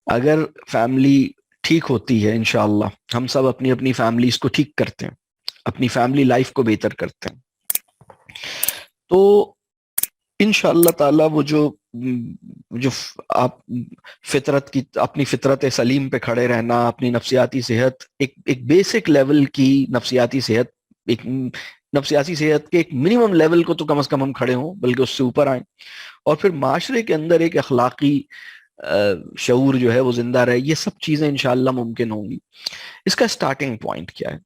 اگر فیملی ٹھیک ہوتی ہے انشاءاللہ، ہم سب اپنی اپنی فیملیز کو ٹھیک کرتے ہیں، اپنی فیملی لائف کو بہتر کرتے ہیں، تو انشاءاللہ تعالی وہ جو آپ فطرت کی، اپنی فطرت سلیم پہ کھڑے رہنا، اپنی نفسیاتی صحت، ایک بیسک لیول کی نفسیاتی صحت، ایک نفسیاتی صحت کے ایک منیمم لیول کو تو کم از کم ہم کھڑے ہوں، بلکہ اس سے اوپر آئیں، اور پھر معاشرے کے اندر ایک اخلاقی شعور جو ہے وہ زندہ رہے، یہ سب چیزیں انشاءاللہ ممکن ہوں گی۔ اس کا سٹارٹنگ پوائنٹ کیا ہے؟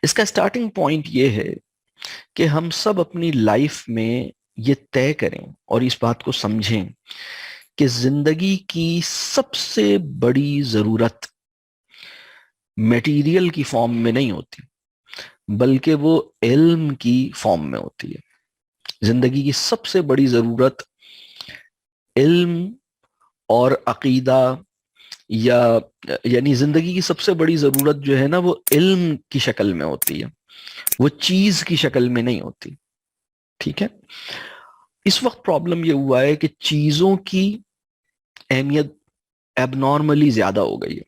اس کا سٹارٹنگ پوائنٹ یہ ہے کہ ہم سب اپنی لائف میں یہ طے کریں اور اس بات کو سمجھیں کہ زندگی کی سب سے بڑی ضرورت میٹیریل کی فارم میں نہیں ہوتی، بلکہ وہ علم کی فارم میں ہوتی ہے۔ زندگی کی سب سے بڑی ضرورت علم اور عقیدہ، یا یعنی زندگی کی سب سے بڑی ضرورت جو ہے نا، وہ علم کی شکل میں ہوتی ہے، وہ چیز کی شکل میں نہیں ہوتی، ٹھیک ہے؟ اس وقت پرابلم یہ ہوا ہے کہ چیزوں کی اہمیت اب نارملی زیادہ ہو گئی ہے،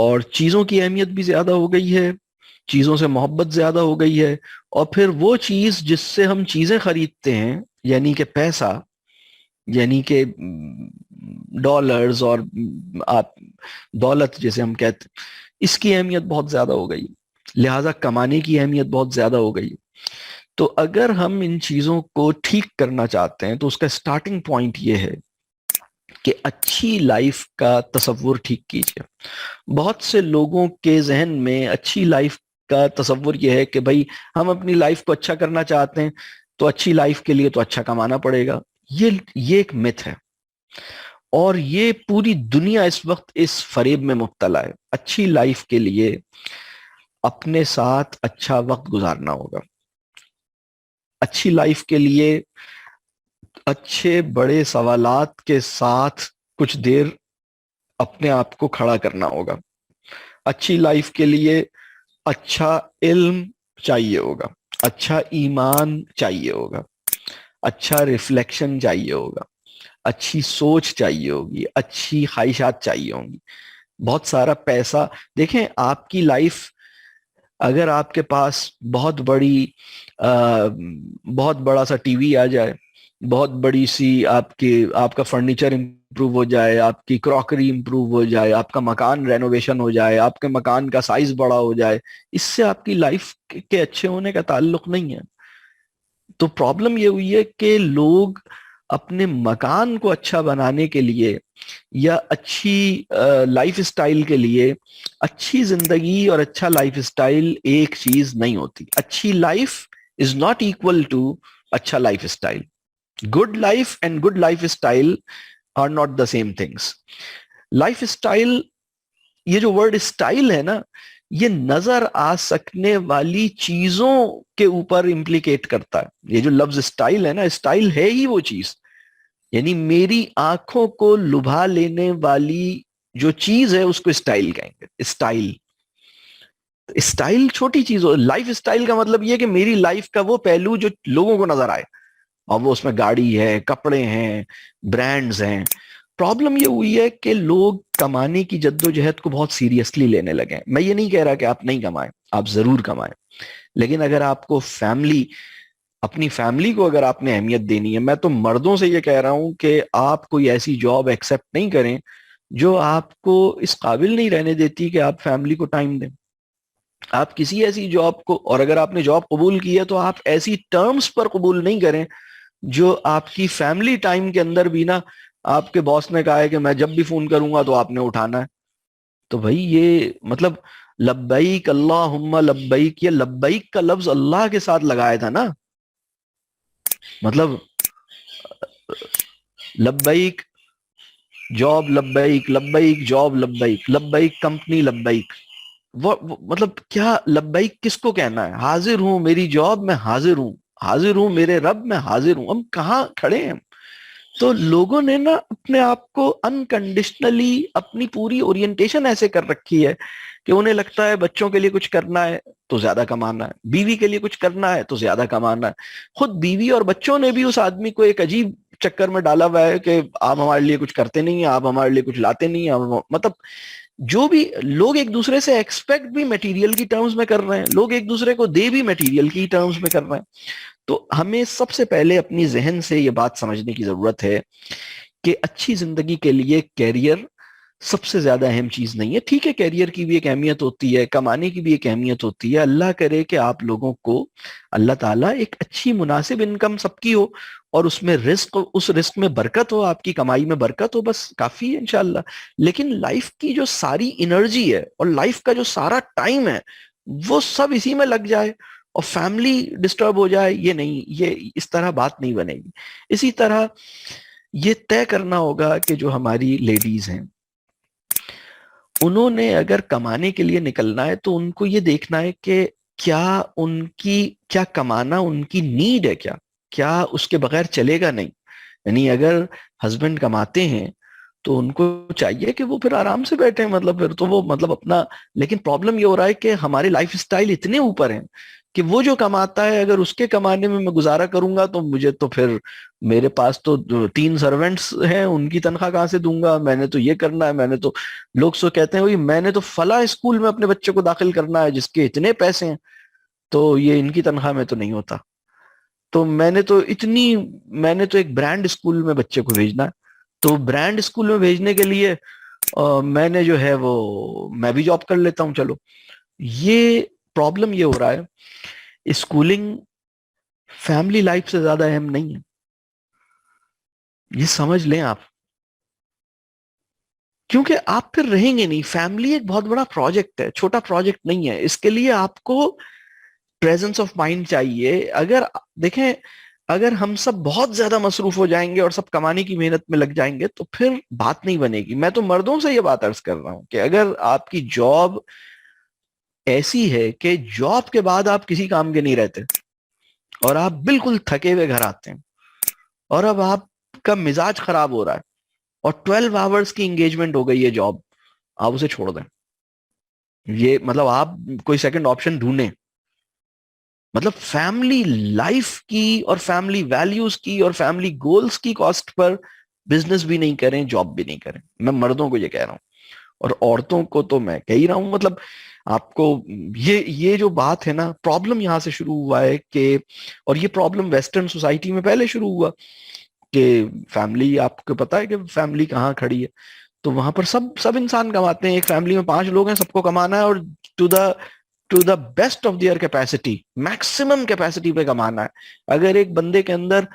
اور چیزوں کی اہمیت بھی زیادہ ہو گئی ہے، چیزوں سے محبت زیادہ ہو گئی ہے، اور پھر وہ چیز جس سے ہم چیزیں خریدتے ہیں، یعنی کہ پیسہ، یعنی کہ ڈالرز اور آپ دولت جیسے ہم کہتے ہیں، اس کی اہمیت بہت زیادہ ہو گئی، لہٰذا کمانے کی اہمیت بہت زیادہ ہو گئی۔ تو اگر ہم ان چیزوں کو ٹھیک کرنا چاہتے ہیں تو اس کا سٹارٹنگ پوائنٹ یہ ہے کہ اچھی لائف کا تصور ٹھیک کیجیے۔ بہت سے لوگوں کے ذہن میں اچھی لائف کا تصور یہ ہے کہ بھائی ہم اپنی لائف کو اچھا کرنا چاہتے ہیں تو اچھی لائف کے لیے تو اچھا کمانا پڑے گا۔ یہ ایک متھ ہے، اور یہ پوری دنیا اس وقت اس فریب میں مبتلا ہے۔ اچھی لائف کے لیے اپنے ساتھ اچھا وقت گزارنا ہوگا، اچھی لائف کے لیے اچھے بڑے سوالات کے ساتھ کچھ دیر اپنے آپ کو کھڑا کرنا ہوگا، اچھی لائف کے لیے اچھا علم چاہیے ہوگا، اچھا ایمان چاہیے ہوگا، اچھا ریفلیکشن چاہیے ہوگا، اچھی سوچ چاہیے ہوگی، اچھی خواہشات چاہیے ہوں گی، بہت سارا پیسہ۔ دیکھیں آپ کی لائف، اگر آپ کے پاس بہت بڑا سا ٹی وی آ جائے، بہت بڑی سی آپ کا فرنیچر امپروو ہو جائے، آپ کی کراکری امپروو ہو جائے، آپ کا مکان رینوویشن ہو جائے، آپ کے مکان کا سائز بڑا ہو جائے، اس سے آپ کی لائف کے اچھے ہونے کا تعلق نہیں ہے۔ تو پرابلم یہ ہوئی ہے کہ لوگ اپنے مکان کو اچھا بنانے کے لیے یا اچھی لائف اسٹائل کے لیے، اچھی زندگی اور اچھا لائف اسٹائل ایک چیز نہیں ہوتی۔ اچھی life is not equal to اچھا life style. Good life and good life style are not the same things. Life style, یہ جو ورڈ اسٹائل ہے نا، یہ نظر آ سکنے والی چیزوں کے اوپر امپلیکیٹ کرتا ہے۔ یہ جو لفظ اسٹائل ہے نا، اسٹائل ہے ہی وہ چیز، یعنی میری آنکھوں کو لبھا لینے والی جو چیز ہے اس کو اسٹائل کہیں گے۔ اسٹائل، اسٹائل چھوٹی چیز ہو۔ لائف اسٹائل کا مطلب یہ کہ میری لائف کا وہ پہلو جو لوگوں کو نظر آئے، اور وہ اس میں گاڑی ہے، کپڑے ہیں، برانڈز ہیں۔ پرابلم یہ ہوئی ہے کہ لوگ کمانے کی جد و جہد کو بہت سیریسلی لینے لگے۔ میں یہ نہیں کہہ رہا کہ آپ نہیں کمائیں، آپ ضرور کمائیں، لیکن اگر آپ کو اپنی فیملی کو اگر آپ نے اہمیت دینی ہے، میں تو مردوں سے یہ کہہ رہا ہوں کہ آپ کوئی ایسی جاب ایکسپٹ نہیں کریں جو آپ کو اس قابل نہیں رہنے دیتی کہ آپ فیملی کو ٹائم دیں۔ آپ کسی ایسی جاب کو، اور اگر آپ نے جاب قبول کی ہے تو آپ ایسی ٹرمز پر قبول نہیں کریں جو آپ کی فیملی ٹائم کے اندر بھی نا، آپ کے باس نے کہا ہے کہ میں جب بھی فون کروں گا تو آپ نے اٹھانا ہے، تو بھائی یہ مطلب لبیک اللہم لبیک، یہ لبیک کا لفظ اللہ کے ساتھ لگایا تھا نا، مطلب لبیک جاب، لبیک لبیک جاب، لبیک لبیک کمپنی، لبیک مطلب کیا؟ لبیک کس کو کہنا ہے؟ حاضر ہوں میری جاب میں، حاضر ہوں، حاضر ہوں میرے رب میں، حاضر ہوں۔ ہم کہاں کھڑے ہیں؟ تو لوگوں نے نا اپنے آپ کو انکنڈیشنلی اپنی پوری اورینٹیشن ایسے کر رکھی ہے کہ انہیں لگتا ہے بچوں کے لیے کچھ کرنا ہے تو زیادہ کمانا ہے، بیوی کے لیے کچھ کرنا ہے تو زیادہ کمانا ہے۔ خود بیوی اور بچوں نے بھی اس آدمی کو ایک عجیب چکر میں ڈالا ہوا ہے کہ آپ ہمارے لیے کچھ کرتے نہیں ہیں, آپ ہمارے لیے کچھ لاتے نہیں ہیں. مطلب جو بھی لوگ ایک دوسرے سے ایکسپیکٹ بھی میٹیریل کی ٹرمز میں کر رہے ہیں, لوگ ایک دوسرے کو دے بھی میٹیریل کی ٹرمز میں کر رہے ہیں. تو ہمیں سب سے پہلے اپنی ذہن سے یہ بات سمجھنے کی ضرورت ہے کہ اچھی زندگی کے لیے کیریئر سب سے زیادہ اہم چیز نہیں ہے. ٹھیک ہے, کیریئر کی بھی ایک اہمیت ہوتی ہے, کمانے کی بھی ایک اہمیت ہوتی ہے. اللہ کرے کہ آپ لوگوں کو اللہ تعالیٰ ایک اچھی مناسب انکم سب کی ہو, اور اس میں اس رزق میں برکت ہو, آپ کی کمائی میں برکت ہو, بس کافی ہے انشاءاللہ. لیکن لائف کی جو ساری انرجی ہے اور لائف کا جو سارا ٹائم ہے وہ سب اسی میں لگ جائے اور فیملی ڈسٹرب ہو جائے, یہ نہیں, یہ اس طرح بات نہیں بنے گی. اسی طرح یہ طے کرنا ہوگا کہ جو ہماری لیڈیز ہیں انہوں نے اگر کمانے کے لیے نکلنا ہے تو ان کو یہ دیکھنا ہے کہ کیا کمانا ان کی نیڈ ہے, کیا اس کے بغیر چلے گا نہیں. یعنی اگر ہسبینڈ کماتے ہیں تو ان کو چاہیے کہ وہ پھر آرام سے بیٹھے, مطلب پھر تو وہ مطلب اپنا. لیکن پرابلم یہ ہو رہا ہے کہ ہمارے لائف اسٹائل اتنے اوپر ہیں کہ وہ جو کماتا ہے اگر اس کے کمانے میں گزارا کروں گا تو مجھے تو پھر میرے پاس تو 3 سرونٹس ہیں, ان کی تنخواہ کہاں سے دوں گا, میں نے تو یہ کرنا ہے, میں نے تو. لوگ سو کہتے ہیں میں نے تو فلاں اسکول میں اپنے بچے کو داخل کرنا ہے جس کے اتنے پیسے ہیں, تو یہ ان کی تنخواہ میں تو نہیں ہوتا. تو میں نے تو ایک برانڈ اسکول میں بچے کو بھیجنا ہے, تو برانڈ اسکول میں بھیجنے کے لیے میں نے جو ہے وہ میں بھی جاب کر لیتا ہوں. چلو, یہ پرابلم یہ ہو رہا ہے, اسکولنگ فیملی لائف سے زیادہ اہم نہیں ہے, یہ سمجھ لیں آپ, کیونکہ آپ پھر رہیں گے نہیں. فیملی ایک بہت بڑا پروجیکٹ ہے, چھوٹا پروجیکٹ نہیں ہے. اس کے لیے آپ کو پریزنس آف مائنڈ چاہیے. اگر دیکھیں, اگر ہم سب بہت زیادہ مصروف ہو جائیں گے اور سب کمانے کی محنت میں لگ جائیں گے تو پھر بات نہیں بنے گی. میں تو مردوں سے یہ بات عرض کر رہا ہوں کہ اگر آپ کی جاب ایسی ہے کہ جاب کے بعد آپ کسی کام کے نہیں رہتے اور آپ بالکل تھکے ہوئے گھر آتے ہیں اور اب آپ کا مزاج خراب ہو رہا ہے اور 12 آورز کی انگیجمنٹ ہو گئی ہے جاب, آپ اسے چھوڑ دیں. یہ مطلب آپ کوئی سیکنڈ آپشن ڈھونڈیں. مطلب فیملی لائف کی اور فیملی ویلیوز کی اور فیملی گولز کی کاسٹ پر بزنس بھی نہیں کریں, جاب بھی نہیں کریں. میں مردوں کو یہ کہہ رہا ہوں, اور عورتوں کو تو میں کہہ ہی رہا ہوں. مطلب آپ کو یہ جو بات ہے نا, پرابلم یہاں سے شروع ہوا ہے کہ, اور یہ پرابلم ویسٹرن سوسائٹی میں پہلے شروع ہوا کہ فیملی, آپ کو پتا ہے کہ فیملی کہاں کھڑی ہے, تو وہاں پر سب انسان کماتے ہیں. ایک فیملی میں 5 لوگ ہیں, سب کو کمانا ہے اور to the best of their capacity, maximum capacity پہ کمانا ہے. اگر ایک بندے کے اندر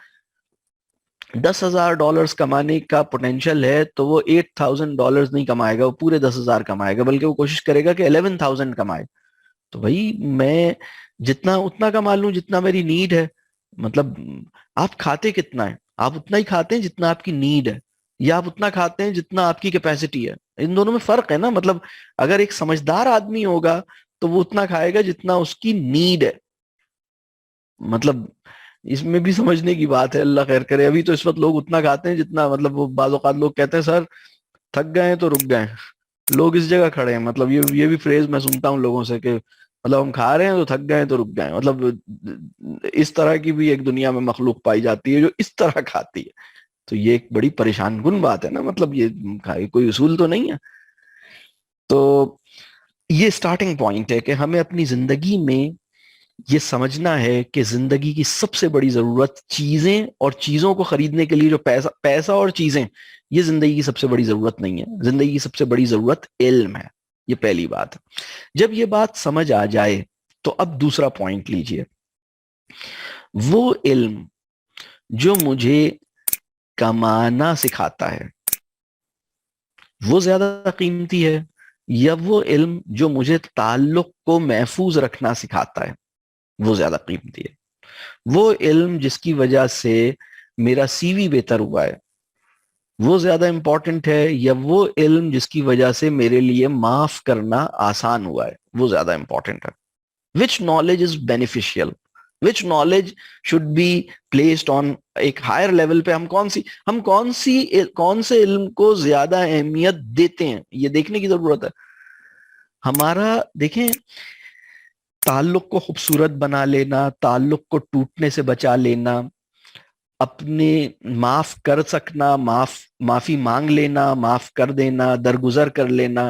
$10,000 کمانے کا پوٹینشیل ہے تو وہ $8,000 نہیں کمائے گا, وہ پورے 10,000 کمائے گا, بلکہ وہ کوشش کرے گا کہ 11,000 کمائے. تو بھائی میں جتنا اتنا کما لوں جتنا میری نیڈ ہے. مطلب آپ کھاتے کتنا ہے, آپ اتنا ہی کھاتے ہیں جتنا آپ کی نیڈ ہے, یا آپ اتنا کھاتے ہیں جتنا آپ کی کیپیسٹی ہے. ان دونوں میں فرق ہے نا. مطلب اگر ایک سمجھدار آدمی ہوگا تو وہ اتنا کھائے گا جتنا اس کی نیڈ ہے. مطلب اس میں بھی سمجھنے کی بات ہے, اللہ خیر کرے. ابھی تو اس وقت لوگ اتنا کھاتے ہیں جتنا, مطلب وہ بعض اوقات لوگ کہتے ہیں سر تھک گئے ہیں تو رک گئے. لوگ اس جگہ کھڑے ہیں. مطلب یہ بھی فریز میں سنتا ہوں لوگوں سے کہ مطلب ہم کھا رہے ہیں تو تھک گئے ہیں تو رک گئے. مطلب اس طرح کی بھی ایک دنیا میں مخلوق پائی جاتی ہے جو اس طرح کھاتی ہے. تو یہ ایک بڑی پریشان کن بات ہے نا. مطلب یہ کوئی اصول تو نہیں ہے. تو یہ سٹارٹنگ پوائنٹ ہے کہ ہمیں اپنی زندگی میں یہ سمجھنا ہے کہ زندگی کی سب سے بڑی ضرورت چیزیں, اور چیزوں کو خریدنے کے لیے جو پیسہ اور چیزیں, یہ زندگی کی سب سے بڑی ضرورت نہیں ہے. زندگی کی سب سے بڑی ضرورت علم ہے. یہ پہلی بات. جب یہ بات سمجھ آ جائے تو اب دوسرا پوائنٹ لیجئے. وہ علم جو مجھے کمانا سکھاتا ہے وہ زیادہ قیمتی ہے, یا وہ علم جو مجھے تعلق کو محفوظ رکھنا سکھاتا ہے وہ زیادہ قیمتی ہے؟ وہ علم جس کی وجہ سے میرا سی وی بہتر ہوا ہے وہ زیادہ امپورٹنٹ ہے, یا وہ علم جس کی وجہ سے میرے لیے معاف کرنا آسان ہوا ہے وہ زیادہ امپورٹنٹ ہے؟ Which knowledge is beneficial, which knowledge should be placed on ایک ہائر لیول پہ. ہم کون سے علم کو زیادہ اہمیت دیتے ہیں, یہ دیکھنے کی ضرورت ہے. ہمارا دیکھیں, تعلق کو خوبصورت بنا لینا, تعلق کو ٹوٹنے سے بچا لینا, اپنے معاف کر سکنا، معافی مانگ لینا، معاف کر دینا، درگزر کر لینا،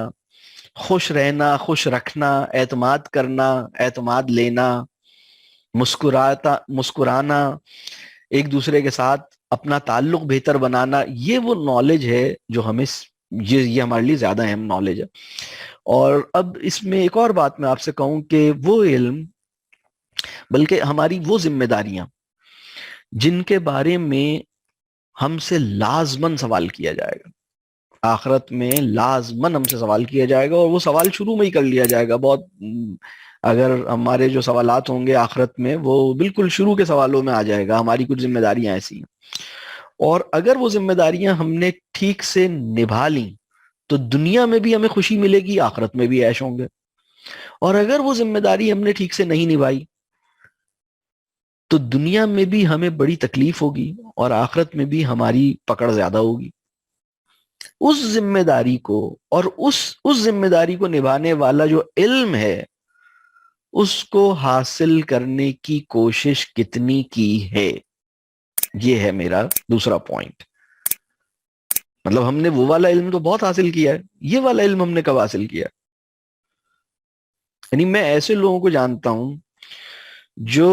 خوش رہنا، خوش رکھنا، اعتماد کرنا، اعتماد لینا، مسکرانا، ایک دوسرے کے ساتھ اپنا تعلق بہتر بنانا، یہ وہ نالج ہے جو ہمیں یہ ہمارے لیے زیادہ اہم نالج ہے. اور اب اس میں ایک اور بات میں آپ سے کہوں کہ وہ علم، بلکہ ہماری وہ ذمہ داریاں جن کے بارے میں ہم سے لازمن سوال کیا جائے گا، آخرت میں لازمن ہم سے سوال کیا جائے گا، اور وہ سوال شروع میں ہی کر لیا جائے گا. بہت اگر ہمارے جو سوالات ہوں گے آخرت میں وہ بالکل شروع کے سوالوں میں آ جائے گا، ہماری کچھ ذمہ داریاں ایسی ہیں. اور اگر وہ ذمہ داریاں ہم نے ٹھیک سے نبھا لیں تو دنیا میں بھی ہمیں خوشی ملے گی، آخرت میں بھی عیش ہوں گے. اور اگر وہ ذمہ داری ہم نے ٹھیک سے نہیں نبھائی تو دنیا میں بھی ہمیں بڑی تکلیف ہوگی اور آخرت میں بھی ہماری پکڑ زیادہ ہوگی. اس ذمہ داری کو اور اس ذمہ داری کو نبھانے والا جو علم ہے اس کو حاصل کرنے کی کوشش کتنی کی ہے، یہ ہے میرا دوسرا پوائنٹ. مطلب ہم نے وہ والا علم تو بہت حاصل کیا ہے، یہ والا علم ہم نے کب حاصل کیا؟ یعنی میں ایسے لوگوں کو جانتا ہوں جو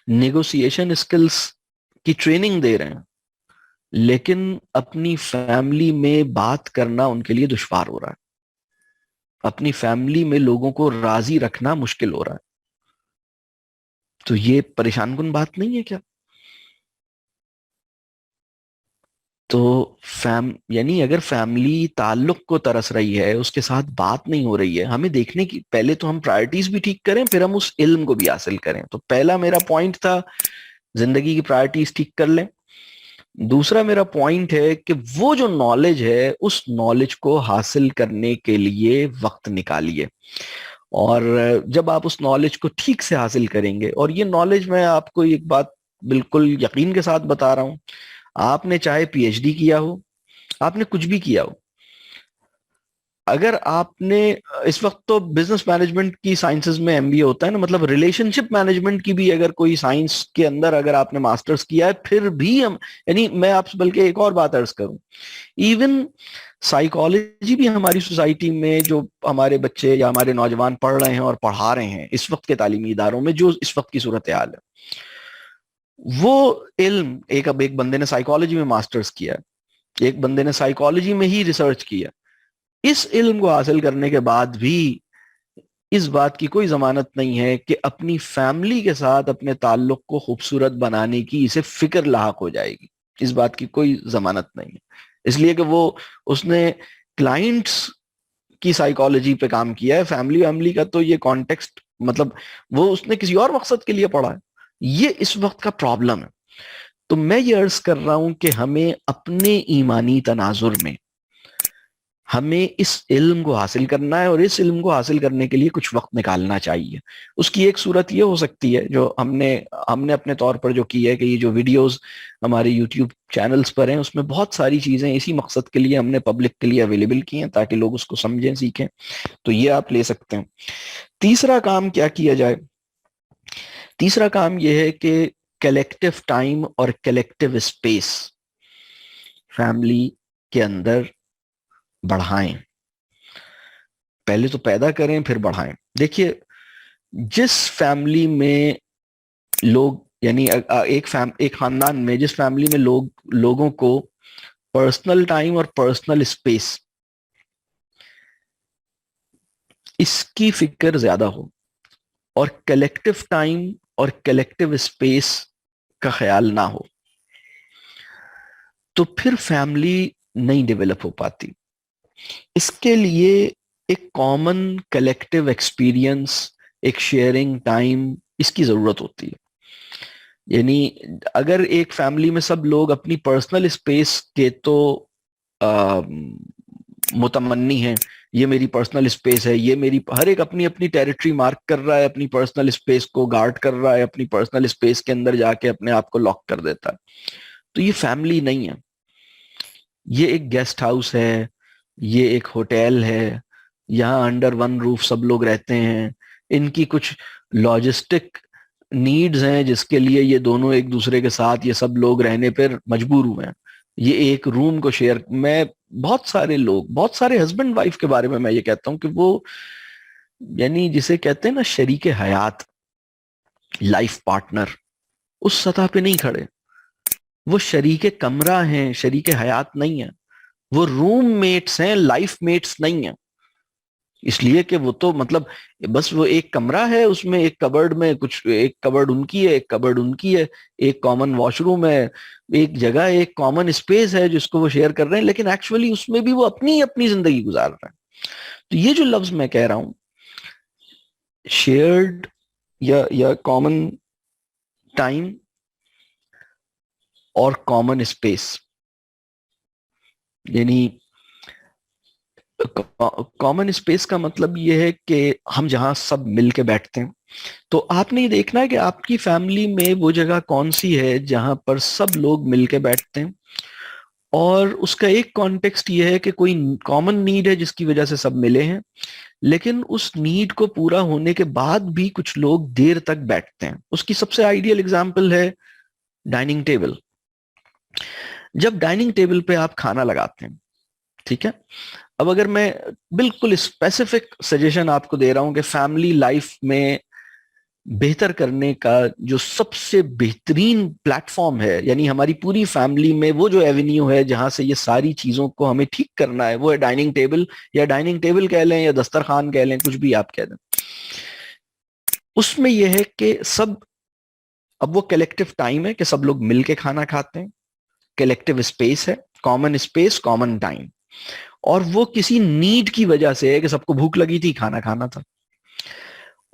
نیگوسیشن اسکلز کی ٹریننگ دے رہے ہیں، لیکن اپنی فیملی میں بات کرنا ان کے لیے دشوار ہو رہا ہے، اپنی فیملی میں لوگوں کو راضی رکھنا مشکل ہو رہا ہے. تو یہ پریشان کن بات نہیں ہے کیا؟ تو یعنی اگر فیملی تعلق کو ترس رہی ہے، اس کے ساتھ بات نہیں ہو رہی ہے، ہمیں دیکھنے کی پہلے تو ہم پرائرٹیز بھی ٹھیک کریں، پھر ہم اس علم کو بھی حاصل کریں. تو پہلا میرا پوائنٹ تھا زندگی کی پرائرٹیز ٹھیک کر لیں. دوسرا میرا پوائنٹ ہے کہ وہ جو نالج ہے اس نالج کو حاصل کرنے کے لیے وقت نکالیے. اور جب آپ اس نالج کو ٹھیک سے حاصل کریں گے، اور یہ نالج میں آپ کو ایک بات بالکل یقین کے ساتھ بتا رہا ہوں، آپ نے چاہے پی ایچ ڈی کیا ہو، آپ نے کچھ بھی کیا ہو، اگر آپ نے اس وقت تو بزنس مینجمنٹ کی سائنسز میں ایم بی اے ہوتا ہے نا، مطلب ریلیشن شپ مینجمنٹ کی بھی اگر کوئی سائنس کے اندر اگر آپ نے ماسٹرز کیا ہے، پھر بھی ہم، یعنی میں آپ سے بلکہ ایک اور بات عرض کروں، ایون سائیکالوجی بھی ہماری سوسائٹی میں جو ہمارے بچے یا ہمارے نوجوان پڑھ رہے ہیں اور پڑھا رہے ہیں اس وقت کے تعلیمی اداروں میں، جو اس وقت کی صورتحال ہے، وہ علم اب ایک بندے نے سائیکالوجی میں ماسٹرز کیا، ایک بندے نے سائیکالوجی میں ہی ریسرچ کیا، اس علم کو حاصل کرنے کے بعد بھی اس بات کی کوئی ضمانت نہیں ہے کہ اپنی فیملی کے ساتھ اپنے تعلق کو خوبصورت بنانے کی اسے فکر لاحق ہو جائے گی. اس بات کی کوئی ضمانت نہیں ہے، اس لیے کہ وہ اس نے کلائنٹس کی سائیکالوجی پہ کام کیا ہے. فیملی کا تو یہ کانٹیکسٹ، مطلب وہ اس نے کسی اور مقصد کے لیے پڑھا ہے. یہ اس وقت کا پرابلم ہے. تو میں یہ عرض کر رہا ہوں کہ ہمیں اپنے ایمانی تناظر میں ہمیں اس علم کو حاصل کرنا ہے، اور اس علم کو حاصل کرنے کے لیے کچھ وقت نکالنا چاہیے. اس کی ایک صورت یہ ہو سکتی ہے جو ہم نے اپنے طور پر جو کی ہے، کہ یہ جو ویڈیوز ہمارے یوٹیوب چینلز پر ہیں اس میں بہت ساری چیزیں اسی مقصد کے لیے ہم نے پبلک کے لیے اویلیبل کی ہیں تاکہ لوگ اس کو سمجھیں، سیکھیں. تو یہ آپ لے سکتے ہیں. تیسرا کام کیا کیا جائے؟ تیسرا کام یہ ہے کہ کلیکٹیو ٹائم اور کلیکٹیو اسپیس فیملی کے اندر بڑھائیں. پہلے تو پیدا کریں پھر بڑھائیں. دیکھیے، جس فیملی میں لوگ، یعنی ایک خاندان میں جس فیملی میں لوگوں کو پرسنل ٹائم اور پرسنل اسپیس اس کی فکر زیادہ ہو، اور کلیکٹیو ٹائم اور کلیکٹیو اسپیس کا خیال نہ ہو، تو پھر فیملی نہیں ڈیولپ ہو پاتی. اس کے لیے ایک کامن کلیکٹیو ایکسپیرئنس، ایک شیئرنگ ٹائم، اس کی ضرورت ہوتی ہے. یعنی اگر ایک فیملی میں سب لوگ اپنی پرسنل اسپیس کے تو متمنی ہیں، یہ میری پرسنل اسپیس ہے، یہ میری، ہر ایک اپنی اپنی ٹیریٹری مارک کر رہا ہے، اپنی پرسنل اسپیس کو گارڈ کر رہا ہے، اپنی پرسنل اسپیس کے اندر جا کے اپنے آپ کو لاک کر دیتا ہے، تو یہ فیملی نہیں ہے. یہ ایک گیسٹ ہاؤس ہے، یہ ایک ہوٹل ہے، یہاں انڈر ون روف سب لوگ رہتے ہیں. ان کی کچھ لاجسٹک نیڈز ہیں جس کے لیے یہ دونوں ایک دوسرے کے ساتھ یہ سب لوگ رہنے پر مجبور ہوئے ہیں. یہ ایک روم کو شیئر، میں بہت سارے لوگ، بہت سارے ہسبینڈ وائف کے بارے میں یہ کہتا ہوں کہ وہ یعنی جسے کہتے ہیں نا شریک حیات، لائف پارٹنر، اس سطح پہ نہیں کھڑے. وہ شریک کمرہ ہیں، شریک حیات نہیں ہیں. وہ روم میٹس ہیں، لائف میٹس نہیں ہیں. اس لیے کہ وہ تو مطلب بس وہ ایک کمرہ ہے، اس میں ایک کبرڈ میں کچھ، ایک کبرڈ ان کی ہے، ایک کبرڈ ان کی ہے، ایک کامن واش روم ہے، ایک جگہ، ایک کامن اسپیس ہے جس کو وہ شیئر کر رہے ہیں، لیکن ایکچولی اس میں بھی وہ اپنی اپنی زندگی گزار رہے ہیں. تو یہ جو لفظ میں کہہ رہا ہوں، شیئرڈ یا کامن ٹائم اور کامن اسپیس، یعنی کامن اسپیس کا مطلب یہ ہے کہ ہم جہاں سب مل کے بیٹھتے ہیں. تو آپ نے یہ دیکھنا ہے کہ آپ کی فیملی میں وہ جگہ کون سی ہے جہاں پر سب لوگ مل کے بیٹھتے ہیں، اور اس کا ایک کانٹیکسٹ یہ ہے کہ کوئی کامن نیڈ ہے جس کی وجہ سے سب ملے ہیں، لیکن اس نیڈ کو پورا ہونے کے بعد بھی کچھ لوگ دیر تک بیٹھتے ہیں. اس کی سب سے آئیڈیل اگزامپل ہے ڈائننگ ٹیبل. جب ڈائننگ ٹیبل پہ آپ کھانا لگاتے ہیں، ٹھیک ہے، اب اگر میں بالکل اسپیسیفک سجیشن آپ کو دے رہا ہوں کہ فیملی لائف میں بہتر کرنے کا جو سب سے بہترین پلیٹ فارم ہے، یعنی ہماری پوری فیملی میں وہ جو ایونیو ہے جہاں سے یہ ساری چیزوں کو ہمیں ٹھیک کرنا ہے، وہ ہے ڈائننگ ٹیبل. یا ڈائننگ ٹیبل کہہ لیں یا دسترخوان کہہ لیں، کچھ بھی آپ کہہ دیں. اس میں یہ ہے کہ سب، اب وہ کلیکٹیو ٹائم ہے کہ سب لوگ مل کے کھانا کھاتے ہیں، کلیکٹیو اسپیس ہے، کامن اسپیس، کامن ٹائم، اور وہ کسی نیڈ کی وجہ سے ہے کہ سب کو بھوک لگی تھی، کھانا کھانا تھا.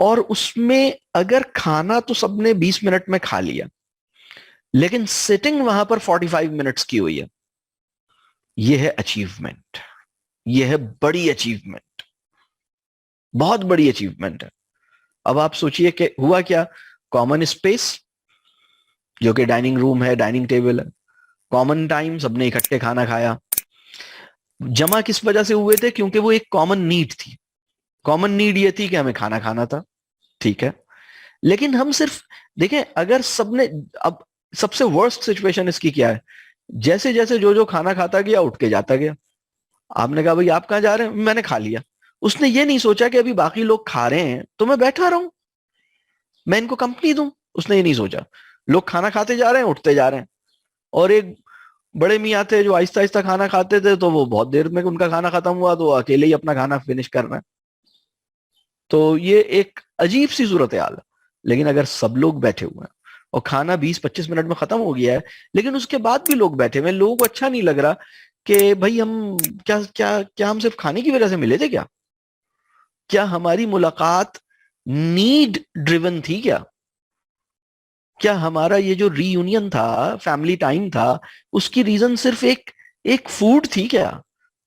اور اس میں اگر کھانا تو سب نے 20 منٹ میں کھا لیا، لیکن سٹنگ وہاں پر 45 منٹس کی ہوئی ہے. یہ ہے اچیومنٹ، یہ ہے بڑی اچیومنٹ، بہت بڑی اچیومنٹ ہے. اب آپ سوچئے کہ ہوا کیا؟ کامن اسپیس جو کہ ڈائننگ روم ہے، ڈائننگ ٹیبل ہے، کامن ٹائم، سب نے اکٹھے کھانا کھایا. جمع کس وجہ سے ہوئے تھے؟ کیونکہ وہ ایک کامن نیڈ تھی. کامن نیڈ یہ تھی کہ ہمیں کھانا کھانا تھا، ٹھیک ہے. لیکن ہم صرف دیکھیں، اگر سب نے، اب سب سے ورسٹ سچویشن اس کی کیا ہے؟ جیسے جیسے جو کھانا کھاتا گیا اٹھ کے جاتا گیا. آپ نے کہا بھائی آپ کہاں جا رہے ہیں؟ میں نے کھا لیا. اس نے یہ نہیں سوچا کہ ابھی باقی لوگ کھا رہے ہیں تو میں بیٹھا رہوں، میں ان کو کمپنی دوں. اس نے یہ نہیں سوچا. لوگ کھانا کھاتے جا رہے ہیں، اٹھتے جا رہے ہیں. اور ایک بڑے میاں تھے جو آہستہ آہستہ کھانا کھاتے تھے، تو وہ بہت دیر میں ان کا کھانا ختم ہوا تو وہ اکیلے ہی اپنا کھانا فنش کرنا ہے. تو یہ ایک عجیب سی صورتحال ہے. لیکن اگر سب لوگ بیٹھے ہوئے ہیں اور کھانا 20-25 منٹ میں ختم ہو گیا ہے، لیکن اس کے بعد بھی لوگ بیٹھے ہوئے ہیں، لوگوں کو اچھا نہیں لگ رہا کہ بھائی ہم کیا کیا کیا ہم صرف کھانے کی وجہ سے ملے تھے؟ کیا ہماری ملاقات نیڈ ڈریون تھی؟ کیا ہمارا یہ جو ری یونین تھا، فیملی ٹائم تھا، اس کی ریزن صرف ایک فوڈ تھی؟ کیا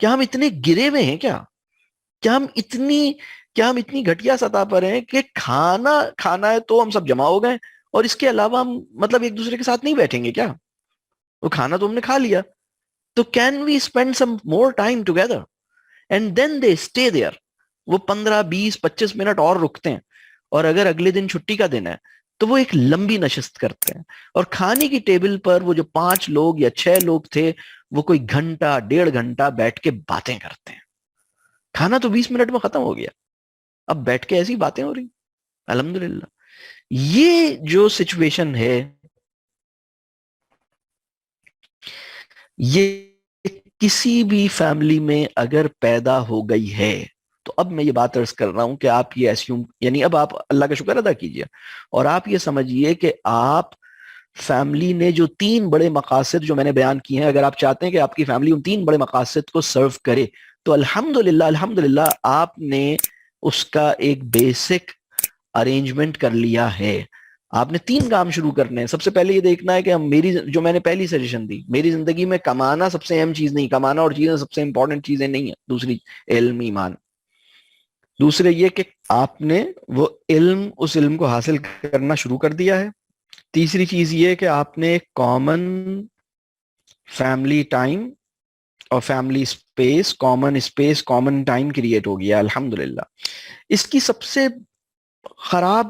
ہم اتنے گرے ہوئے ہیں؟ کیا ہم اتنی گھٹیا سطح پر ہیں کہ کھانا کھانا ہے تو ہم سب جمع ہو گئے، اور اس کے علاوہ ہم مطلب ایک دوسرے کے ساتھ نہیں بیٹھیں گے کیا؟ وہ کھانا تو ہم نے کھا لیا، تو can we spend some more time together? And then they stay there. وہ 15-20-25 منٹ اور رکتے ہیں، اور اگر اگلے دن چھٹی کا دن ہے تو وہ ایک لمبی نشست کرتے ہیں. اور کھانے کی ٹیبل پر وہ جو 5 لوگ یا 6 لوگ تھے، وہ کوئی گھنٹہ 1.5 گھنٹہ بیٹھ کے باتیں کرتے ہیں. کھانا تو 20 منٹ میں ختم ہو گیا، اب بیٹھ کے ایسی باتیں ہو رہی. الحمدللہ. یہ جو سچویشن ہے، یہ کسی بھی فیملی میں اگر پیدا ہو گئی ہے، تو اب میں یہ بات عرض کر رہا ہوں کہ آپ یہ ایسیوم، یعنی اب آپ اللہ کا شکر ادا کیجئے اور آپ یہ سمجھیے کہ آپ فیملی نے جو 3 بڑے مقاصد جو میں نے بیان کیے ہیں، اگر آپ چاہتے ہیں کہ آپ کی فیملی ان 3 بڑے مقاصد کو سرو کرے، تو الحمدللہ آپ نے اس کا ایک بیسک ارینجمنٹ کر لیا ہے. آپ نے 3 کام شروع کرنے ہیں. سب سے پہلے یہ دیکھنا ہے کہ جو میں نے پہلی سجیشن دی، میری زندگی میں کمانا سب سے اہم چیز نہیں، کمانا اور چیزیں سب سے امپورٹنٹ چیزیں نہیں ہیں. دوسری، علم، ایمان. دوسرے یہ کہ آپ نے وہ علم، اس علم کو حاصل کرنا شروع کر دیا ہے. تیسری چیز یہ کہ آپ نے کامن فیملی ٹائم اور family space, common time create ہو گیا الحمدللہ. اس کی سب سے خراب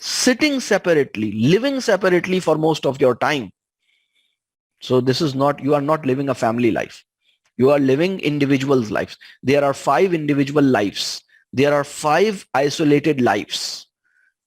sitting separately, living separately for most of your time, so this is not, you are not living a family life, you are living individuals lives. There are 5 individual lives, there are 5 isolated lives.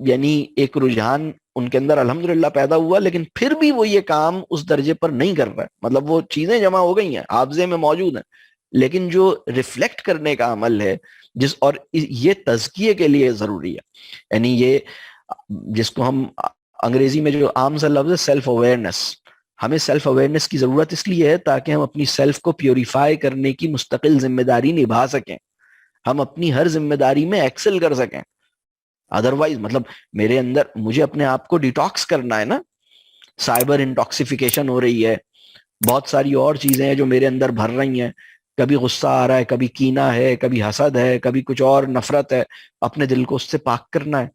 یعنی ایک رجحان ان کے اندر الحمدللہ پیدا ہوا، لیکن پھر بھی وہ یہ کام اس درجے پر نہیں کر رہا ہے. مطلب وہ چیزیں جمع ہو گئی ہیں، حافظے میں موجود ہیں، لیکن جو ریفلیکٹ کرنے کا عمل ہے اور یہ تزکیے کے لیے ضروری ہے. یعنی یہ جس کو ہم انگریزی میں جو عام سا لفظ ہے سیلف اویئرنیس، ہمیں سیلف اویئرنیس کی ضرورت اس لیے ہے تاکہ ہم اپنی سیلف کو پیوریفائی کرنے کی مستقل ذمہ داری نبھا سکیں، ہم اپنی ہر ذمہ داری میں ایکسل کر سکیں. ادروائز مطلب میرے اندر مجھے اپنے آپ کو ڈیٹاکس کرنا ہے نا، سائبر انٹاکسیفیکیشن ہو رہی ہے، بہت ساری اور چیزیں ہیں جو میرے اندر بھر رہی ہیں، کبھی غصہ آ رہا ہے، کبھی کینہ ہے، کبھی حسد ہے، کبھی کچھ اور نفرت ہے. اپنے دل کو اس سے پاک کرنا ہے،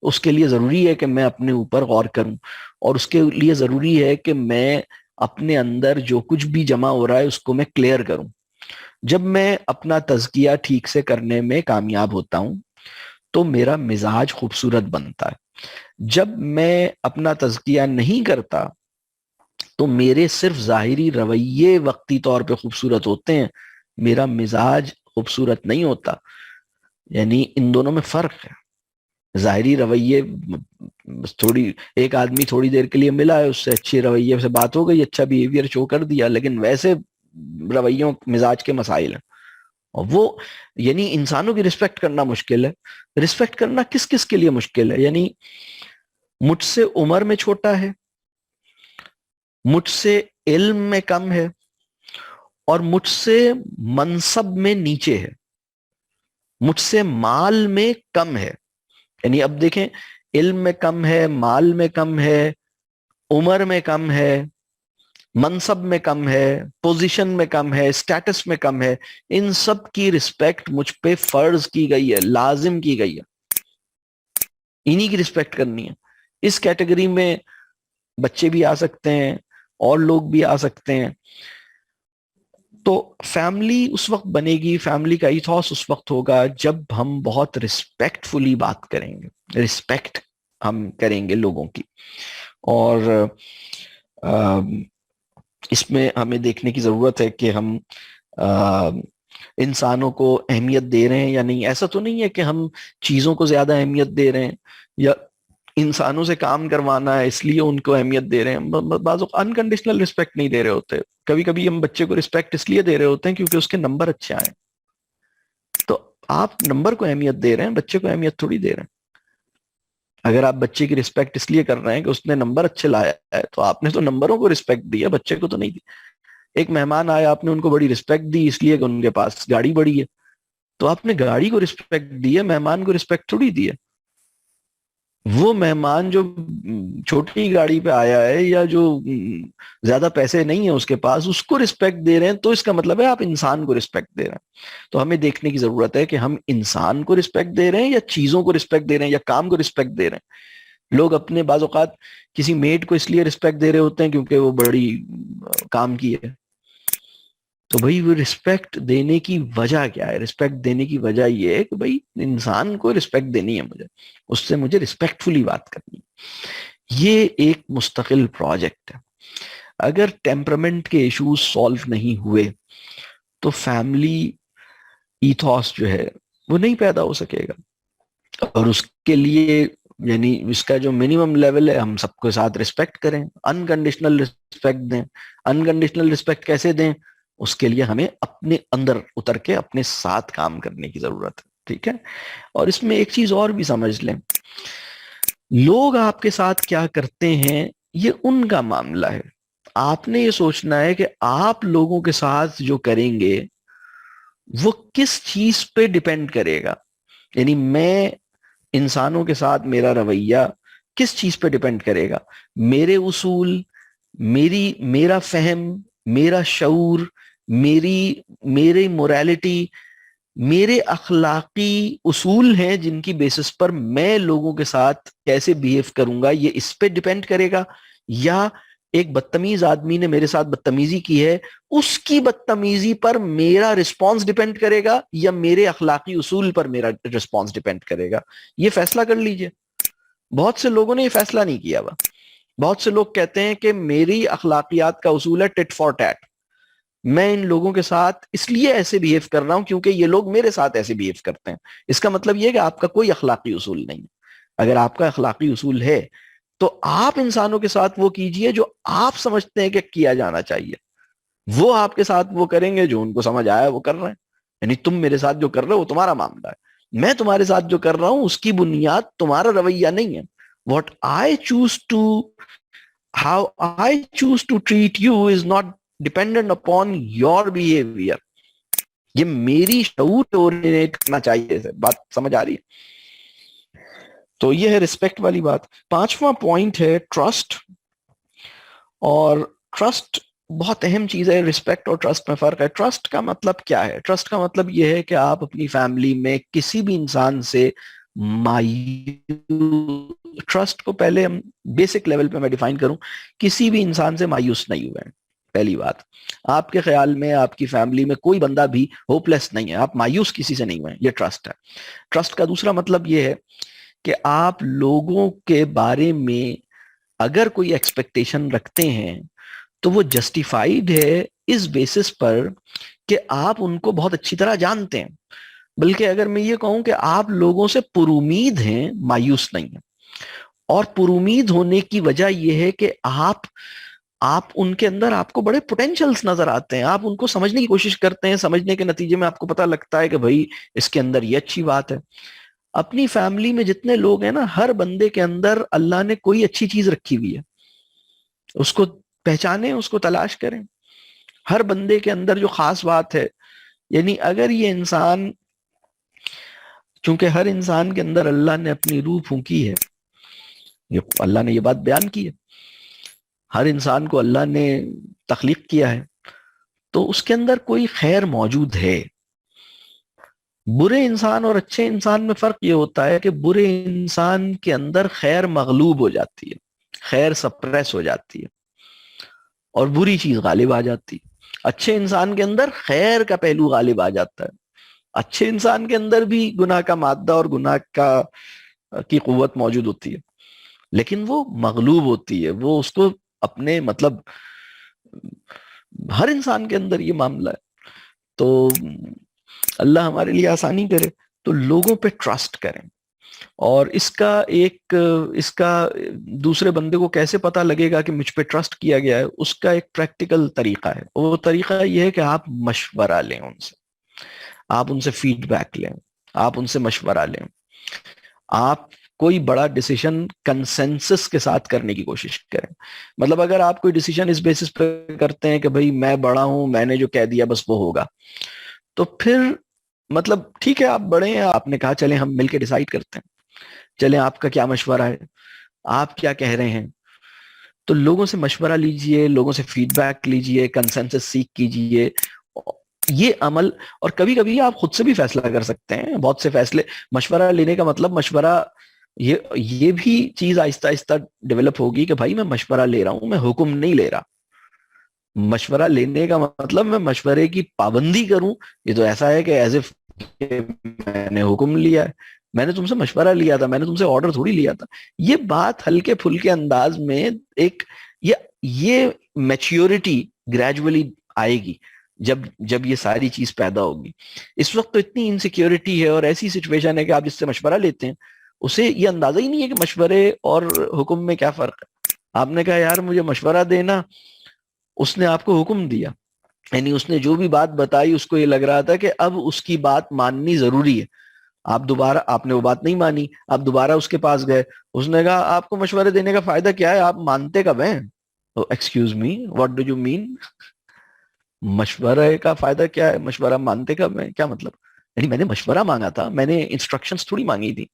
اس کے لیے ضروری ہے کہ میں اپنے اوپر غور کروں، اور اس کے لیے ضروری ہے کہ میں اپنے اندر جو کچھ بھی جمع ہو رہا ہے اس کو میں کلیئر کروں. جب میں اپنا تزکیہ ٹھیک سے کرنے میں کامیاب ہوتا ہوں تو میرا مزاج خوبصورت بنتا ہے. جب میں اپنا تزکیہ نہیں کرتا تو میرے صرف ظاہری رویے وقتی طور پہ خوبصورت ہوتے ہیں، میرا مزاج خوبصورت نہیں ہوتا. یعنی ان دونوں میں فرق ہے. ظاہری رویے تھوڑی، ایک آدمی تھوڑی دیر کے لیے ملا ہے، اس سے اچھے رویے سے بات ہو گئی، اچھا بیہیویئر شو کر دیا، لیکن ویسے رویوں مزاج کے مسائل ہیں. اور وہ یعنی انسانوں کی رسپیکٹ کرنا مشکل ہے. رسپیکٹ کرنا کس کس کے لیے مشکل ہے؟ یعنی مجھ سے عمر میں چھوٹا ہے، مجھ سے علم میں کم ہے، اور مجھ سے منصب میں نیچے ہے، مجھ سے مال میں کم ہے. یعنی اب دیکھیں، علم میں کم ہے، مال میں کم ہے، عمر میں کم ہے، منصب میں کم ہے، پوزیشن میں کم ہے، سٹیٹس میں کم ہے، ان سب کی رسپیکٹ مجھ پہ فرض کی گئی ہے، لازم کی گئی ہے. انہی کی رسپیکٹ کرنی ہے. اس کیٹیگری میں بچے بھی آ سکتے ہیں اور لوگ بھی آ سکتے ہیں. تو فیملی اس وقت بنے گی، فیملی کا ایتھوس اس وقت ہوگا جب ہم بہت رسپیکٹ فلی بات کریں گے، رسپیکٹ ہم کریں گے لوگوں کی. اور اس میں ہمیں دیکھنے کی ضرورت ہے کہ ہم انسانوں کو اہمیت دے رہے ہیں یا نہیں. ایسا تو نہیں ہے کہ ہم چیزوں کو زیادہ اہمیت دے رہے ہیں یا انسانوں سے کام کروانا ہے اس لیے ان کو اہمیت دے رہے ہیں. بعض انکنڈیشنل رسپیکٹ نہیں دے رہے ہوتے. کبھی کبھی ہم بچے کو رسپیکٹ اس لیے دے رہے ہوتے ہیں کیونکہ اس کے نمبر اچھے آئے. تو آپ نمبر کو اہمیت دے رہے ہیں، بچے کو اہمیت تھوڑی دے رہے ہیں. اگر آپ بچے کی رسپیکٹ اس لیے کر رہے ہیں کہ اس نے نمبر اچھے لایا ہے تو آپ نے تو نمبروں کو رسپیکٹ دی ہے، بچے کو تو نہیں دی. ایک مہمان آیا، آپ نے ان کو بڑی رسپیکٹ دی اس لیے کہ ان کے پاس گاڑی بڑی ہے، تو آپ نے گاڑی کو رسپیکٹ دی ہے، مہمان کو رسپیکٹ تھوڑی دی ہے. وہ مہمان جو چھوٹی گاڑی پہ آیا ہے یا جو زیادہ پیسے نہیں ہیں اس کے پاس، اس کو رسپیکٹ دے رہے ہیں، تو اس کا مطلب ہے آپ انسان کو رسپیکٹ دے رہے ہیں. تو ہمیں دیکھنے کی ضرورت ہے کہ ہم انسان کو رسپیکٹ دے رہے ہیں یا چیزوں کو رسپیکٹ دے رہے ہیں یا کام کو رسپیکٹ دے رہے ہیں. لوگ اپنے بعض اوقات کسی میٹ کو اس لیے رسپیکٹ دے رہے ہوتے ہیں کیونکہ وہ بڑی کام کی ہے. تو بھائی وہ رسپیکٹ دینے کی وجہ کیا ہے؟ رسپیکٹ دینے کی وجہ یہ ہے کہ بھائی انسان کو رسپیکٹ دینی ہے، مجھے اس سے مجھے رسپیکٹ فلی بات کرنی ہے. یہ ایک مستقل پروجیکٹ ہے. اگر ٹیمپرمنٹ کے ایشوز سالو نہیں ہوئے تو فیملی ایتھوس جو ہے وہ نہیں پیدا ہو سکے گا. اور اس کے لیے یعنی اس کا جو منیمم لیول ہے، ہم سب کے ساتھ رسپیکٹ کریں، انکنڈیشنل رسپیکٹ دیں. انکنڈیشنل رسپیکٹ کیسے دیں؟ اس کے لیے ہمیں اپنے اندر اتر کے اپنے ساتھ کام کرنے کی ضرورت ہے. ٹھیک ہے. اور اس میں ایک چیز اور بھی سمجھ لیں، لوگ آپ کے ساتھ کیا کرتے ہیں یہ ان کا معاملہ ہے. آپ نے یہ سوچنا ہے کہ آپ لوگوں کے ساتھ جو کریں گے وہ کس چیز پہ ڈیپینڈ کرے گا. یعنی میں انسانوں کے ساتھ میرا رویہ کس چیز پہ ڈیپینڈ کرے گا؟ میرے اصول، میرا فہم، میرا شعور، میری موریلٹی، میرے اخلاقی اصول ہیں جن کی بیسس پر میں لوگوں کے ساتھ کیسے بیہیو کروں گا، یہ اس پہ ڈیپینڈ کرے گا. یا ایک بدتمیز آدمی نے میرے ساتھ بدتمیزی کی ہے، اس کی بدتمیزی پر میرا رسپانس ڈیپینڈ کرے گا یا میرے اخلاقی اصول پر میرا رسپانس ڈیپینڈ کرے گا؟ یہ فیصلہ کر لیجئے. بہت سے لوگوں نے یہ فیصلہ نہیں کیا ہوا. بہت سے لوگ کہتے ہیں کہ میری اخلاقیات کا اصول ہے ٹٹ فار ٹیٹ، میں ان لوگوں کے ساتھ اس لیے ایسے بیہیو کر رہا ہوں کیونکہ یہ لوگ میرے ساتھ ایسے بیہیو کرتے ہیں. اس کا مطلب یہ کہ آپ کا کوئی اخلاقی اصول نہیں ہے. اگر آپ کا اخلاقی اصول ہے تو آپ انسانوں کے ساتھ وہ کیجئے جو آپ سمجھتے ہیں کہ کیا جانا چاہیے. وہ آپ کے ساتھ وہ کریں گے جو ان کو سمجھ آیا وہ کر رہے ہیں. یعنی تم میرے ساتھ جو کر رہے ہو وہ تمہارا معاملہ ہے, میں تمہارے ساتھ جو کر رہا ہوں اس کی بنیاد تمہارا رویہ نہیں ہے. What I choose to how I choose to treat you is not dependent upon your behaviour. یہ میری شعور پہ اوریجنیٹ کرنا چاہیے. بات سمجھ آ رہی ہے؟ تو یہ ہے رسپیکٹ والی بات. پانچواں پوائنٹ ہے ٹرسٹ. اور ٹرسٹ بہت اہم چیز ہے. رسپیکٹ اور ٹرسٹ میں فرق ہے. ٹرسٹ کا مطلب کیا ہے؟ ٹرسٹ کا مطلب یہ ہے کہ آپ اپنی فیملی میں کسی بھی انسان سے ٹرسٹ کو پہلے ہم بیسک لیول پہ میں ڈیفائن کروں, کسی بھی انسان سے مایوس نہیں ہوئے ہیں. پہلی بات, آپ کے خیال میں آپ کی فیملی میں کوئی بندہ بھی ہوپ لیس نہیں ہے, آپ مایوس کسی سے نہیں ہوئے ہیں, یہ ٹرسٹ ہے. ٹرسٹ کا دوسرا مطلب یہ ہے کہ آپ لوگوں کے بارے میں اگر کوئی ایکسپیکٹیشن رکھتے ہیں تو وہ جسٹیفائیڈ ہے اس بیسس پر کہ آپ ان کو بہت اچھی طرح جانتے ہیں. بلکہ اگر میں یہ کہوں کہ آپ لوگوں سے پر امید ہیں, مایوس نہیں ہیں. اور پر امید ہونے کی وجہ یہ ہے کہ آپ ان کے اندر آپ کو بڑے پوٹینشلز نظر آتے ہیں, آپ ان کو سمجھنے کی کوشش کرتے ہیں, سمجھنے کے نتیجے میں آپ کو پتہ لگتا ہے کہ بھائی اس کے اندر یہ اچھی بات ہے. اپنی فیملی میں جتنے لوگ ہیں نا, ہر بندے کے اندر اللہ نے کوئی اچھی چیز رکھی ہوئی ہے, اس کو پہچانیں, اس کو تلاش کریں. ہر بندے کے اندر جو خاص بات ہے, یعنی اگر یہ انسان, چونکہ ہر انسان کے اندر اللہ نے اپنی روح پھونکی ہے, اللہ نے یہ بات بیان کی ہے, ہر انسان کو اللہ نے تخلیق کیا ہے, تو اس کے اندر کوئی خیر موجود ہے. برے انسان اور اچھے انسان میں فرق یہ ہوتا ہے کہ برے انسان کے اندر خیر مغلوب ہو جاتی ہے, خیر سپریس ہو جاتی ہے اور بری چیز غالب آ جاتی ہے. اچھے انسان کے اندر خیر کا پہلو غالب آ جاتا ہے. اچھے انسان کے اندر بھی گناہ کا مادہ اور گناہ کی قوت موجود ہوتی ہے, لیکن وہ مغلوب ہوتی ہے. وہ اس کو اپنے مطلب ہر انسان کے اندر یہ معاملہ ہے. تو اللہ ہمارے لیے آسانی کرے. تو لوگوں پہ ٹرسٹ کریں. اور اس کا دوسرے بندے کو کیسے پتا لگے گا کہ مجھ پہ ٹرسٹ کیا گیا ہے, اس کا ایک پریکٹیکل طریقہ ہے. وہ طریقہ یہ ہے کہ آپ مشورہ لیں ان سے, آپ ان سے فیڈ بیک لیں, آپ ان سے مشورہ لیں. آپ کوئی بڑا ڈیسیژن کنسنسس کے ساتھ کرنے کی کوشش کریں. مطلب اگر آپ کوئی ڈیسیژن اس بیسس پہ کرتے ہیں کہ بھائی میں بڑا ہوں, میں نے جو کہہ دیا بس وہ ہوگا, تو پھر مطلب ٹھیک ہے آپ بڑے ہیں, آپ نے کہا چلیں ہم مل کے ڈیسائیڈ کرتے ہیں, چلیں آپ کا کیا مشورہ ہے, آپ کیا کہہ رہے ہیں. تو لوگوں سے مشورہ لیجئے, لوگوں سے فیڈ بیک لیجئے, کنسنسس سیکھ کیجئے. یہ عمل, اور کبھی کبھی آپ خود سے بھی فیصلہ کر سکتے ہیں. بہت سے فیصلے, مشورہ لینے کا مطلب مشورہ, یہ بھی چیز آہستہ آہستہ ڈیولپ ہوگی کہ بھائی میں مشورہ لے رہا ہوں, میں حکم نہیں لے رہا. مشورہ لینے کا مطلب میں مشورے کی پابندی کروں, یہ تو ایسا ہے کہ ایز اف میں نے حکم لیا ہے. میں نے تم سے مشورہ لیا تھا, میں نے تم سے آرڈر تھوڑی لیا تھا. یہ بات ہلکے پھلکے انداز میں ایک یہ میچیورٹی گریجولی آئے گی جب یہ ساری چیز پیدا ہوگی. اس وقت تو اتنی انسیکیورٹی ہے اور ایسی سچویشن ہے کہ آپ جس سے مشورہ لیتے ہیں اسے یہ اندازہ ہی نہیں ہے کہ مشورے اور حکم میں کیا فرق ہے. آپ نے کہا یار مجھے مشورہ دینا, اس نے آپ کو حکم دیا, یعنی اس نے جو بھی بات بتائی اس کو یہ لگ رہا تھا کہ اب اس کی بات ماننی ضروری ہے. آپ نے وہ بات نہیں مانی, آپ دوبارہ اس کے پاس گئے, اس نے کہا آپ کو مشورے دینے کا فائدہ کیا ہے, آپ مانتے کب ہیں؟ Excuse me, what do you mean? مشورے کا فائدہ کیا ہے, مشورہ مانتے کب ہیں, کیا مطلب؟ یعنی میں نے مشورہ مانگا تھا, میں نے انسٹرکشنز تھوڑی مانگی تھی,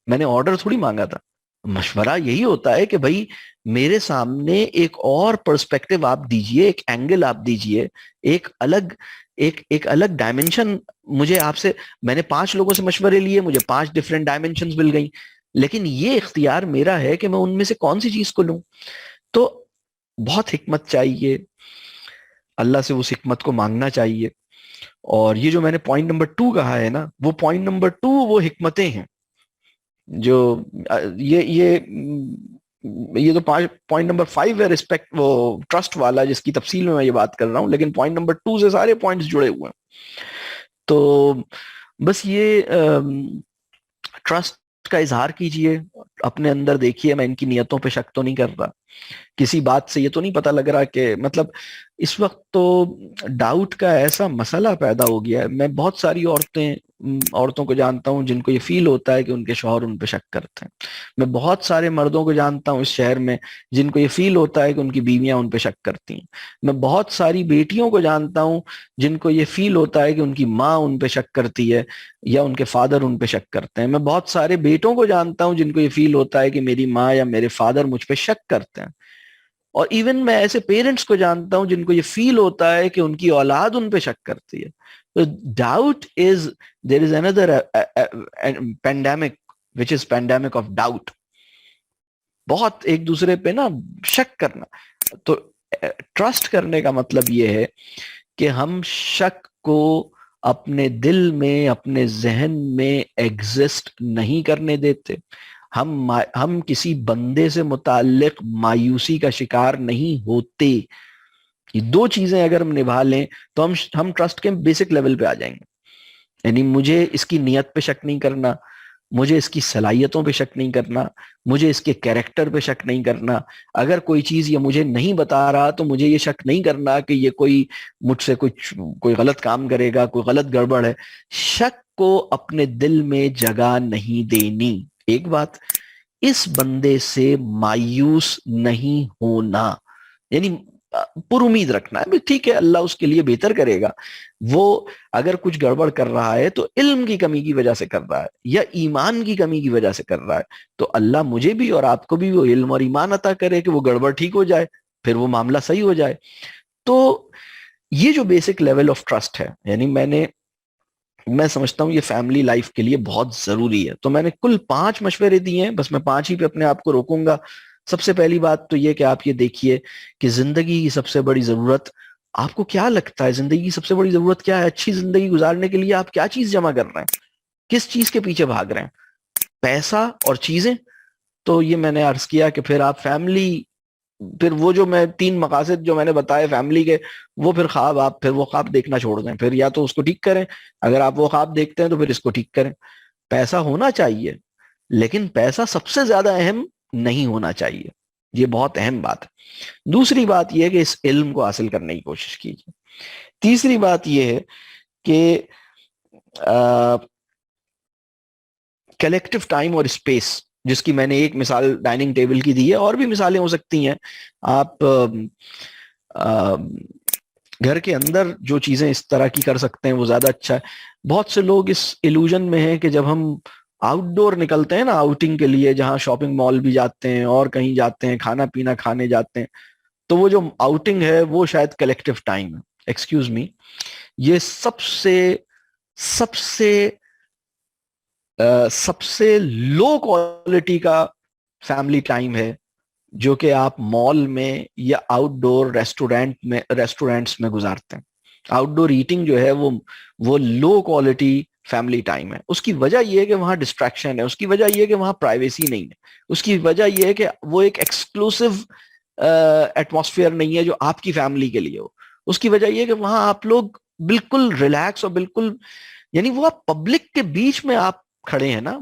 میں نے آرڈر تھوڑی مانگا تھا. مشورہ یہی ہوتا ہے کہ بھائی میرے سامنے ایک اور پرسپیکٹو آپ دیجئے, ایک اینگل آپ دیجئے, ایک الگ ڈائمنشن. مجھے آپ سے, میں نے 5 لوگوں سے مشورے لیے, مجھے 5 ڈفرینٹ ڈائمنشنز مل گئی, لیکن یہ اختیار میرا ہے کہ میں ان میں سے کون سی چیز کو لوں. تو بہت حکمت چاہیے, اللہ سے اس حکمت کو مانگنا چاہیے. اور یہ جو میں نے پوائنٹ نمبر 2 کہا ہے نا, وہ پوائنٹ نمبر 2 وہ حکمتیں ہیں جو یہ تو پوائنٹ نمبر 5 ہے ریسپیکٹ, وہ ٹرسٹ والا جس کی تفصیل میں یہ بات کر رہا ہوں, لیکن پوائنٹ نمبر 2 سے سارے پوائنٹس جڑے ہوئے ہیں. تو بس یہ ٹرسٹ ٹرسٹ کا اظہار کیجئے, اپنے اندر دیکھیے میں ان کی نیتوں پہ شک تو نہیں کر رہا, کسی بات سے یہ تو نہیں پتا لگ رہا کہ مطلب اس وقت تو ڈاؤٹ کا ایسا مسئلہ پیدا ہو گیا ہے. میں بہت ساری عورتوں کو جانتا ہوں جن کو یہ فیل ہوتا ہے کہ ان کے شوہر ان پہ شک کرتے ہیں. میں بہت سارے مردوں کو جانتا ہوں اس شہر میں جن کو یہ فیل ہوتا ہے کہ ان کی بیویاں ان پہ شک کرتی ہیں. میں بہت ساری بیٹیوں کو جانتا ہوں جن کو یہ فیل ہوتا ہے کہ ان کی ماں ان پہ شک کرتی ہے یا ان کے فادر ان پہ شک کرتے ہیں. میں بہت سارے بیٹوں کو جانتا ہوں جن کو یہ فیل ہوتا ہے کہ میری ماں یا میرے فادر مجھ پہ شک کرتے ہیں. اور ایون میں ایسے پیرنٹس کو جانتا ہوں جن کو یہ فیل ہوتا ہے کہ ان کی اولاد ان پہ شک کرتی ہے. تو doubt is, there is another pandemic which is pandemic of doubt. بہت ایک دوسرے پہ نا شک کرنا. تو ٹرسٹ کرنے کا مطلب یہ ہے کہ ہم شک کو اپنے دل میں, اپنے ذہن میں ایگزسٹ نہیں کرنے دیتے. ہم کسی بندے سے متعلق مایوسی کا شکار نہیں ہوتے. یہ دو چیزیں اگر ہم نبھا لیں تو ہم ٹرسٹ کے بیسک لیول پہ آ جائیں گے. یعنی مجھے اس کی نیت پہ شک نہیں کرنا, مجھے اس کی صلاحیتوں پہ شک نہیں کرنا, مجھے اس کے کیریکٹر پہ شک نہیں کرنا. اگر کوئی چیز یہ مجھے نہیں بتا رہا تو مجھے یہ شک نہیں کرنا کہ یہ کوئی مجھ سے کوئی غلط کام کرے گا, کوئی غلط گڑبڑ ہے. شک کو اپنے دل میں جگہ نہیں دینی. ایک بات, اس بندے سے مایوس نہیں ہونا, یعنی پر امید رکھنا ہے ٹھیک ہے اللہ اس کے لیے بہتر کرے گا. وہ اگر کچھ گڑبڑ کر رہا ہے تو علم کی کمی کی وجہ سے کر رہا ہے یا ایمان کی کمی کی وجہ سے کر رہا ہے, تو اللہ مجھے بھی اور آپ کو بھی وہ علم اور ایمان عطا کرے کہ وہ گڑبڑ ٹھیک ہو جائے, پھر وہ معاملہ صحیح ہو جائے. تو یہ جو بیسک لیول آف ٹرسٹ ہے, یعنی میں سمجھتا ہوں یہ فیملی لائف کے لیے بہت ضروری ہے. تو میں نے کل 5 مشورے دیے ہیں, بس میں 5 ہی پہ اپنے آپ کو روکوں گا. سب سے پہلی بات تو یہ کہ آپ یہ دیکھیے کہ زندگی کی سب سے بڑی ضرورت, آپ کو کیا لگتا ہے زندگی کی سب سے بڑی ضرورت کیا ہے؟ اچھی زندگی گزارنے کے لیے آپ کیا چیز جمع کر رہے ہیں, کس چیز کے پیچھے بھاگ رہے ہیں؟ پیسہ اور چیزیں. تو یہ میں نے عرض کیا کہ پھر آپ فیملی, پھر وہ جو میں 3 مقاصد جو میں نے بتائے فیملی کے, وہ پھر وہ خواب دیکھنا چھوڑ دیں. پھر یا تو اس کو ٹھیک کریں, اگر آپ وہ خواب دیکھتے ہیں تو پھر اس کو ٹھیک کریں. پیسہ ہونا چاہیے لیکن پیسہ سب سے زیادہ اہم نہیں ہونا چاہیے, یہ بہت اہم بات ہے. دوسری بات یہ ہے کہ اس علم کو حاصل کرنے کی کوشش کیجیے. تیسری بات یہ ہے کہ کلیکٹیو ٹائم اور اسپیس, جس کی میں نے ایک مثال ڈائننگ ٹیبل کی دی ہے, اور بھی مثالیں ہو سکتی ہیں. آپ گھر کے اندر جو چیزیں اس طرح کی کر سکتے ہیں وہ زیادہ اچھا ہے. بہت سے لوگ اس ایلوژن میں ہیں کہ جب ہم آؤٹ ڈور نکلتے ہیں نا آؤٹنگ کے لیے, جہاں شاپنگ مال بھی جاتے ہیں اور کہیں جاتے ہیں, کھانا پینا کھانے جاتے ہیں, تو وہ جو آؤٹنگ ہے وہ شاید کلیکٹیو ٹائم ہے. ایکسکیوز می, یہ سب سے لو کوالٹی کا فیملی ٹائم ہے جو کہ آپ مال میں یا آؤٹ ڈور ریسٹورینٹس میں گزارتے ہیں. آؤٹ ڈور ایٹنگ جو ہے وہ لو کوالٹی فیملی ٹائم ہے. اس کی وجہ یہ ہے کہ وہاں ڈسٹریکشن ہے, اس کی وجہ یہ ہے کہ وہاں پرائیویسی نہیں ہے, اس کی وجہ یہ ہے کہ وہ ایک ایکسکلوسو ایٹماسفیئر نہیں ہے جو آپ کی فیملی کے لیے ہو. اس کی وجہ یہ ہے کہ وہاں آپ لوگ بالکل ریلیکس اور بالکل, یعنی وہ آپ پبلک کے بیچ میں آپ کھڑے ہیں نا,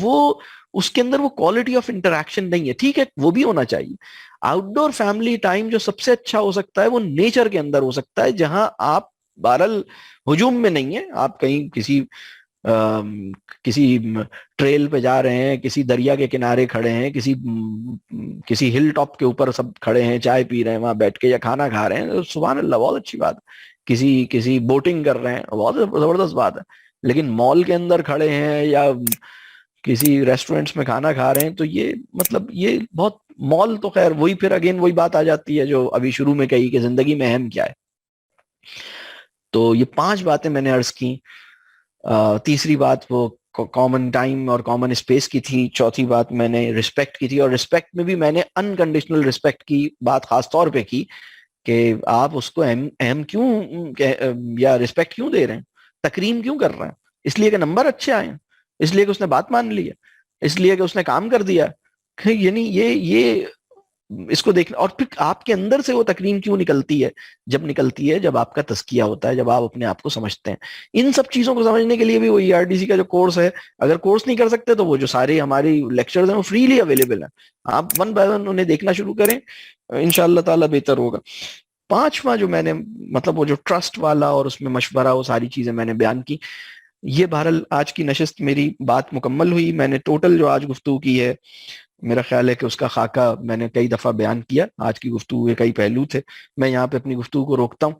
وہ اس کے اندر وہ کوالٹی آف انٹریکشن نہیں ہے. ٹھیک ہے وہ بھی ہونا چاہیے. آؤٹ ڈور فیملی ٹائم جو سب سے اچھا ہو سکتا ہے وہ نیچر کے اندر ہو سکتا ہے, جہاں آپ بہرحال ہجوم میں نہیں ہیں, آپ کہیں کسی ٹریل پہ جا رہے ہیں, کسی دریا کے کنارے کھڑے ہیں, کسی ہل ٹاپ کے اوپر سب کھڑے ہیں, چائے پی رہے ہیں وہاں بیٹھ کے یا کھانا کھا رہے ہیں, سبحان اللہ بہت اچھی بات. کسی بوٹنگ کر رہے ہیں, بہت زبردست بات ہے. لیکن مال کے اندر کھڑے ہیں یا کسی ریسٹورینٹس میں کھانا کھا رہے ہیں تو یہ یہ بہت, مال تو خیر وہی پھر اگین وہی بات آ جاتی ہے جو ابھی شروع میں کہی کہ زندگی میں اہم کیا ہے. تو یہ 5 باتیں میں نے عرض کی. تیسری بات وہ کامن ٹائم اور کامن اسپیس کی تھی. چوتھی بات میں نے رسپیکٹ کی تھی, اور رسپیکٹ میں بھی میں نے انکنڈیشنل رسپیکٹ کی بات خاص طور پہ کی کہ آپ اس کو اہم کیوں یا رسپیکٹ کیوں دے رہے ہیں, تکریم کیوں کر رہے ہیں؟ اس لیے کہ نمبر اچھے آئے ہیں, اس لیے کہ اس نے بات مان لی ہے, اس لیے کہ اس نے کام کر دیا. یعنی یہ اس کو دیکھنا. اور پھر آپ کے اندر سے وہ تکریم کیوں نکلتی ہے؟ جب نکلتی ہے جب آپ کا تزکیہ ہوتا ہے, جب آپ اپنے آپ کو سمجھتے ہیں. ان سب چیزوں کو سمجھنے کے لیے بھی وہ ERDC کا جو کورس ہے, اگر کورس نہیں کر سکتے تو وہ جو سارے ہماری لیکچرز ہیں وہ فریلی اویلیبل ہیں, آپ ون بائی ون انہیں دیکھنا شروع کریں, انشاءاللہ تعالیٰ بہتر ہوگا. پانچواں جو میں نے مطلب وہ جو ٹرسٹ والا اور اس میں مشورہ, وہ ساری چیزیں میں نے بیان کی. یہ بہرحال آج کی نشست میری بات مکمل ہوئی. میں نے ٹوٹل جو آج گفتگو کی ہے, میرا خیال ہے کہ اس کا خاکہ میں نے کئی دفعہ بیان کیا. آج کی گفتگو کے کئی پہلو تھے. میں یہاں پہ اپنی گفتگو کو روکتا ہوں.